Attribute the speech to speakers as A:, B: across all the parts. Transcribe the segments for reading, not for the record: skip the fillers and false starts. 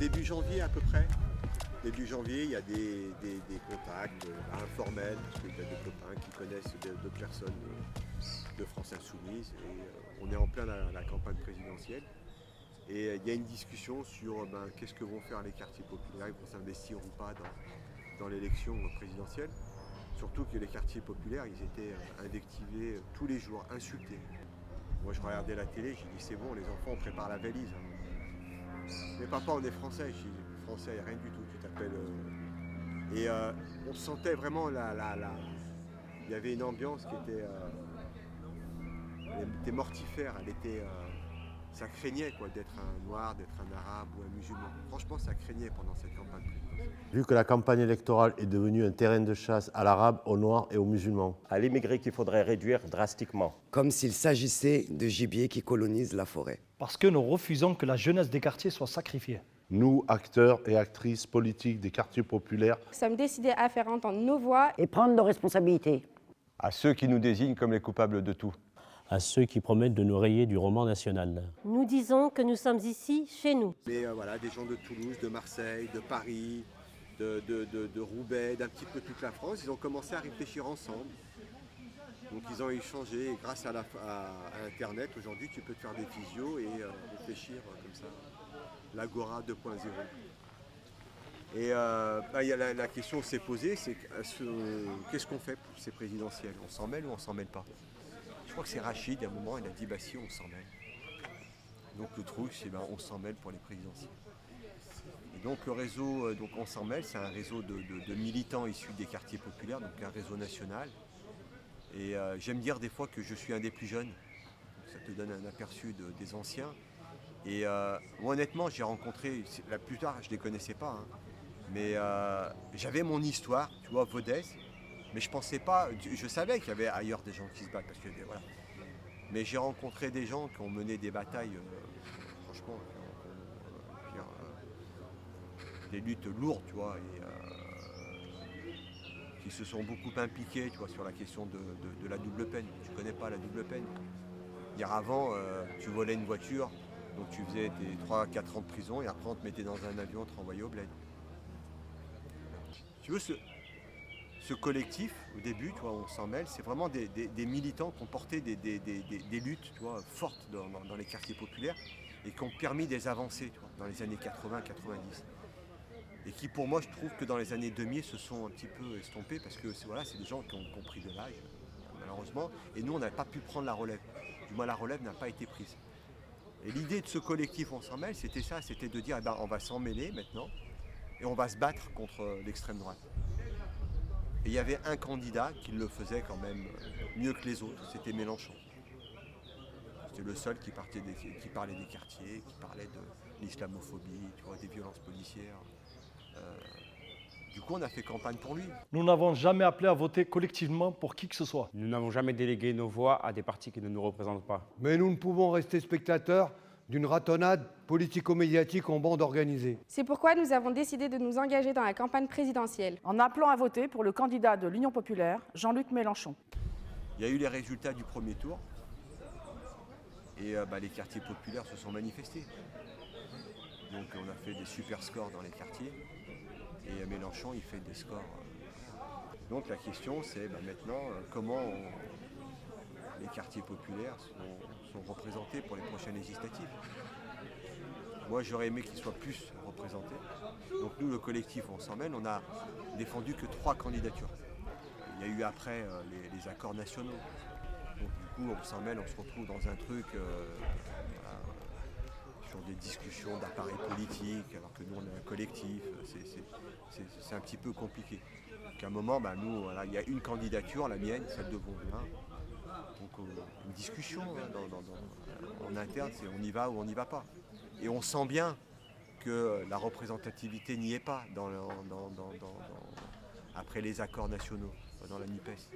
A: Début janvier à peu près. Début janvier, il y a des contacts informels, parce qu'il y a des copains qui connaissent d'autres personnes de France Insoumise. Et on est en plein la campagne présidentielle. Et il y a une discussion sur qu'est-ce que vont faire les quartiers populaires, ils vont s'investir ou pas dans l'élection présidentielle. Surtout que les quartiers populaires, ils étaient invectivés tous les jours, insultés. Moi je regardais la télé, j'ai dit c'est bon, les enfants on prépare la valise. Mais papa on est français, j'ai dit français rien du tout, tu t'appelles... Et on sentait vraiment il y avait une ambiance qui était... elle était mortifère, elle était... ça craignait quoi, d'être un noir, d'être un arabe ou un musulman. Franchement, ça craignait pendant cette campagne présidentielle.
B: Vu que la campagne électorale est devenue un terrain de chasse à l'arabe, aux noirs et aux musulmans.
C: À l'immigré qu'il faudrait réduire drastiquement.
D: Comme s'il s'agissait de gibier qui colonise la forêt.
E: Parce que nous refusons que la jeunesse des quartiers soit sacrifiée.
F: Nous, acteurs et actrices politiques des quartiers populaires,
G: nous sommes décidés à faire entendre nos voix
H: et prendre nos responsabilités.
I: À ceux qui nous désignent comme les coupables de tout.
J: À ceux qui promettent de nous rayer du roman national.
K: Nous disons que nous sommes ici, chez nous.
A: Mais voilà, des gens de Toulouse, de Marseille, de Paris, de Roubaix, d'un petit peu toute la France, ils ont commencé à réfléchir ensemble. Donc ils ont échangé, et grâce à Internet, aujourd'hui tu peux te faire des physios et réfléchir comme ça, l'Agora 2.0. Et la question s'est posée, c'est qu'est-ce qu'on fait pour ces présidentielles? On s'en mêle ou on s'en mêle pas? Je crois que c'est Rachid, à un moment, il a dit si, on s'en mêle. Donc le truc, c'est on s'en mêle pour les présidentielles. Et donc le réseau, on s'en mêle, c'est un réseau de militants issus des quartiers populaires, donc un réseau national. Et j'aime dire des fois que je suis un des plus jeunes, donc ça te donne un aperçu des anciens. Et moi honnêtement, j'ai rencontré, la plupart je ne les connaissais pas, hein, mais j'avais mon histoire, tu vois, Vaudès. Mais je pensais pas, je savais qu'il y avait ailleurs des gens qui se battent, parce que voilà. Mais j'ai rencontré des gens qui ont mené des batailles, franchement, des luttes lourdes, tu vois, et qui se sont beaucoup impliqués, tu vois, sur la question de la double peine. Tu connais pas la double peine. Hier avant, tu volais une voiture, donc tu faisais tes 3-4 ans de prison, et après on te mettait dans un avion, on te renvoyait au bled. Tu veux ce collectif, au début, tu vois, on s'en mêle, c'est vraiment des militants qui ont porté des luttes, tu vois, fortes dans les quartiers populaires et qui ont permis des avancées, tu vois, dans les années 80-90. Et qui, pour moi, je trouve que dans les années 2000 se sont un petit peu estompés parce que c'est des gens qui ont pris de l'âge, malheureusement, et nous, on n'a pas pu prendre la relève. Du moins, la relève n'a pas été prise. Et l'idée de ce collectif, on s'en mêle, c'était ça, c'était de dire, on va s'en mêler maintenant et on va se battre contre l'extrême droite. Et il y avait un candidat qui le faisait quand même mieux que les autres, c'était Mélenchon. C'était le seul qui parlait des quartiers, qui parlait de l'islamophobie, tu vois, des violences policières. Du coup, on a fait campagne pour lui.
E: Nous n'avons jamais appelé à voter collectivement pour qui que ce soit.
I: Nous n'avons jamais délégué nos voix à des partis qui ne nous représentent pas.
L: Mais nous ne pouvons rester spectateurs d'une ratonnade politico-médiatique en bande organisée.
G: C'est pourquoi nous avons décidé de nous engager dans la campagne présidentielle.
H: En appelant à voter pour le candidat de l'Union populaire, Jean-Luc Mélenchon.
A: Il y a eu les résultats du premier tour et les quartiers populaires se sont manifestés. Donc on a fait des super scores dans les quartiers et Mélenchon il fait des scores. Donc la question c'est maintenant comment les quartiers populaires sont représentés pour les prochaines législatives. Moi, j'aurais aimé qu'ils soient plus représentés. Donc nous, le collectif, on s'en mêle, on a défendu que 3 candidatures. Il y a eu après les accords nationaux. Donc du coup, on s'en mêle, on se retrouve dans un truc sur des discussions d'appareils politiques, alors que nous, on est un collectif. C'est un petit peu compliqué. Donc à un moment, nous, il y a une candidature, la mienne, celle de Bonvin. Donc une discussion en interne, c'est on y va ou on n'y va pas. Et on sent bien que la représentativité n'y est pas après les accords nationaux, dans la NUPES.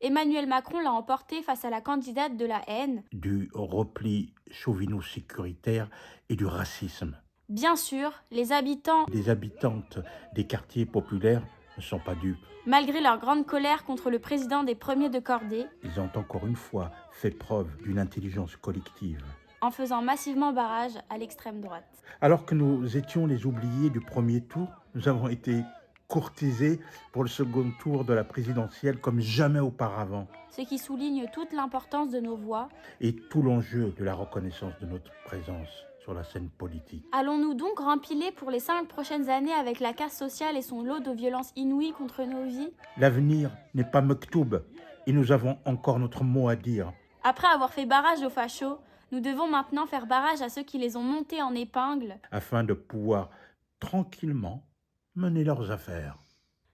M: Emmanuel Macron l'a emporté face à la candidate de la haine,
N: du repli chauvino-sécuritaire et du racisme.
M: Bien sûr, les habitants
N: Les habitantes des quartiers populaires ne sont pas dupes.
M: Malgré leur grande colère contre le président des premiers de cordée,
N: Ils ont encore une fois fait preuve d'une intelligence collective.
M: en faisant massivement barrage à l'extrême droite.
N: Alors que nous étions les oubliés du premier tour, nous avons été courtisés pour le second tour de la présidentielle comme jamais auparavant.
M: Ce qui souligne toute l'importance de nos voix.
N: Et tout l'enjeu de la reconnaissance de notre présence sur la scène politique.
M: Allons-nous donc rempiler pour les 5 prochaines années avec la casse sociale et son lot de violences inouïes contre nos vies?
N: L'avenir n'est pas mektoub et nous avons encore notre mot à dire.
M: Après avoir fait barrage aux fachos, nous devons maintenant faire barrage à ceux qui les ont montés en épingle.
N: Afin de pouvoir tranquillement mener leurs affaires,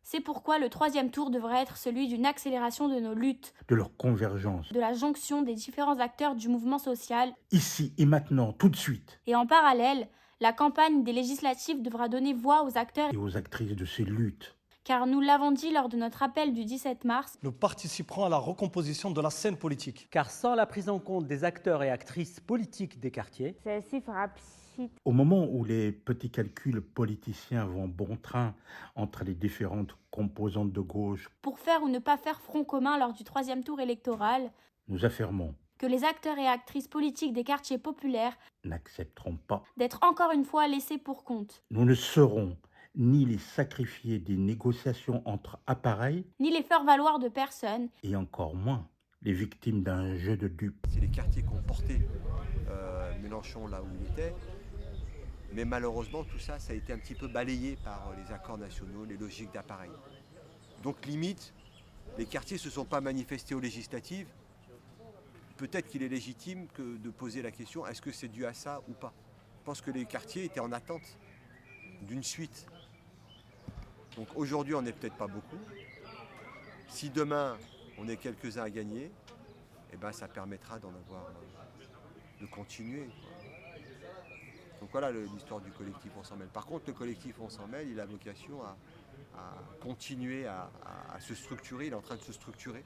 M: C'est pourquoi le 3e tour devrait être celui d'une accélération de nos luttes,
N: de leur convergence,
M: de la jonction des différents acteurs du mouvement social.
N: ici et maintenant, tout de suite,
M: Et en parallèle, la campagne des législatives devra donner voix aux acteurs,
N: et aux actrices de ces luttes.
M: car nous l'avons dit lors de notre appel du 17 mars,
E: Nous participerons à la recomposition de la scène politique.
J: Car sans la prise en compte des acteurs et actrices politiques des quartiers,
G: Celle-ci fera pchit.
N: Au moment où les petits calculs politiciens vont bon train entre les différentes composantes de gauche,
M: pour faire ou ne pas faire front commun lors du 3e tour électoral,
N: nous affirmons,
M: que les acteurs et actrices politiques des quartiers populaires
N: n'accepterons pas.
M: d'être encore une fois laissés pour compte,
N: Nous ne serons ni les sacrifiés des négociations entre appareils,
M: ni les faire valoir de personne,
N: et encore moins les victimes d'un jeu de dupes.
A: C'est les quartiers qui ont porté Mélenchon là où il était. Mais malheureusement, tout ça, ça a été un petit peu balayé par les accords nationaux, les logiques d'appareil. Donc limite, les quartiers ne se sont pas manifestés aux législatives. Peut-être qu'il est légitime de poser la question, est-ce que c'est dû à ça ou pas? Je pense que les quartiers étaient en attente d'une suite. Donc aujourd'hui, on n'est peut-être pas beaucoup. Si demain, on est quelques-uns à gagner, eh ben, ça permettra de continuer. Donc voilà l'histoire du collectif On s'en mêle. Par contre, le collectif On s'en mêle, il a vocation à continuer à se structurer, il est en train de se structurer.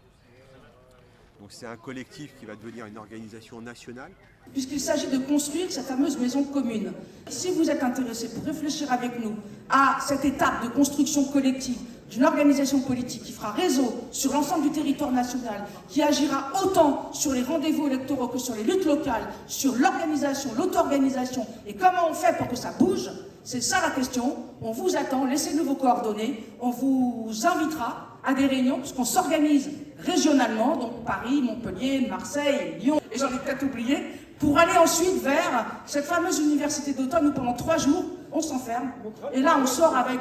A: Donc c'est un collectif qui va devenir une organisation nationale.
H: Puisqu'il s'agit de construire cette fameuse maison commune. Si vous êtes intéressé pour réfléchir avec nous à cette étape de construction collective d'une organisation politique qui fera réseau sur l'ensemble du territoire national, qui agira autant sur les rendez-vous électoraux que sur les luttes locales, sur l'organisation, l'auto-organisation, et comment on fait pour que ça bouge, c'est ça la question. On vous attend, laissez-nous vos coordonnées, on vous invitera à des réunions, puisqu'on s'organise régionalement, donc Paris, Montpellier, Marseille, Lyon, et j'en ai peut-être oublié, pour aller ensuite vers cette fameuse université d'automne où pendant 3 jours, on s'enferme, et là on sort avec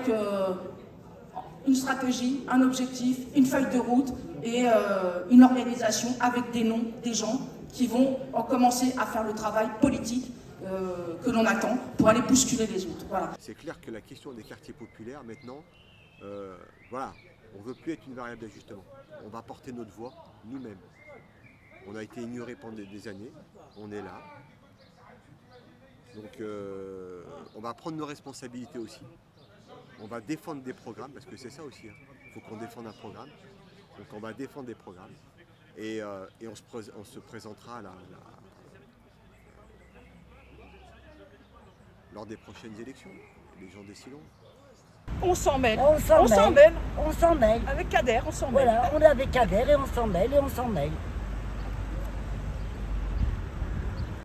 H: une stratégie, un objectif, une feuille de route et une organisation avec des noms, des gens qui vont commencer à faire le travail politique que l'on attend pour aller bousculer les autres. Voilà.
A: C'est clair que la question des quartiers populaires maintenant, voilà, on ne veut plus être une variable d'ajustement. On va porter notre voix nous-mêmes. On a été ignorés pendant des années, on est là. Donc on va prendre nos responsabilités aussi. On va défendre des programmes, parce que c'est ça aussi. Il faut qu'on défende un programme. Donc on va défendre des programmes. Et on se présentera lors des prochaines élections. Les gens décideront.
H: On s'en mêle.
K: On s'en mêle. On s'en mêle.
H: Avec Kader, on s'en mêle.
K: Voilà, on est avec Kader et on s'en mêle et on s'en mêle.